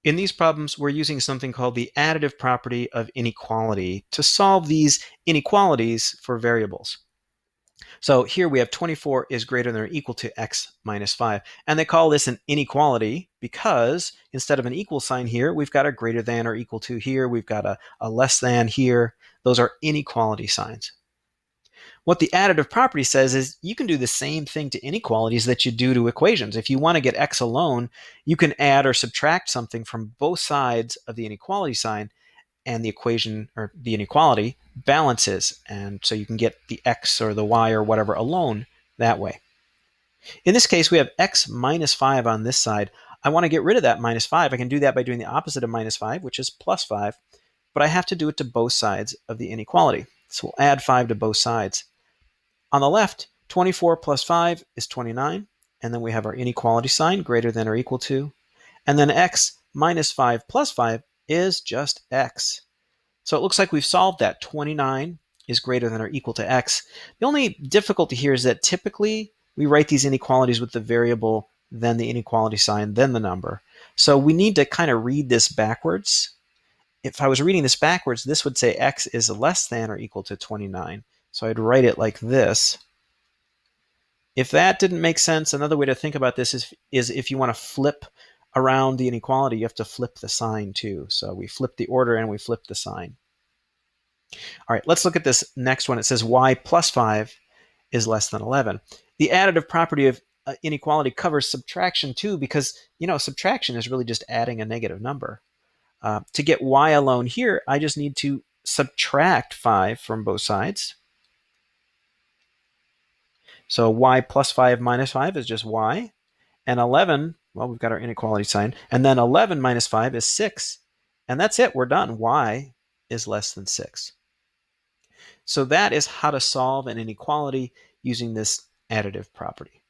In these problems, we're using something called the additive property of inequality to solve these inequalities for variables. So here we have 24 is greater than or equal to x minus 5. And they call this an inequality because instead of an equal sign here, we've got a greater than or equal to here. We've got a less than here. Those are inequality signs. What the additive property says is you can do the same thing to inequalities that you do to equations. If you want to get x alone, you can add or subtract something from both sides of the inequality sign, and the equation or the inequality balances. And so you can get the x or the y or whatever alone that way. In this case, we have x minus 5 on this side. I want to get rid of that minus 5. I can do that by doing the opposite of minus 5, which is plus 5. But I have to do it to both sides of the inequality. So we'll add 5 to both sides. On the left, 24 plus 5 is 29. And then we have our inequality sign, greater than or equal to. And then x minus 5 plus 5 is just x. So it looks like we've solved that. 29 is greater than or equal to x. The only difficulty here is that typically we write these inequalities with the variable, then the inequality sign, then the number. So we need to kind of read this backwards. If I was reading this backwards, this would say x is less than or equal to 29. So I'd write it like this. If that didn't make sense, another way to think about this is if you want to flip around the inequality, you have to flip the sign too. So we flip the order and we flip the sign. All right, let's look at this next one. It says y plus 5 is less than 11. The additive property of inequality covers subtraction too, because subtraction is really just adding a negative number. To get y alone here, I just need to subtract 5 from both sides. So y plus 5 minus 5 is just y. And 11, well, we've got our inequality sign. And then 11 minus 5 is 6. And that's it. We're done. Y is less than 6. So that is how to solve an inequality using this additive property.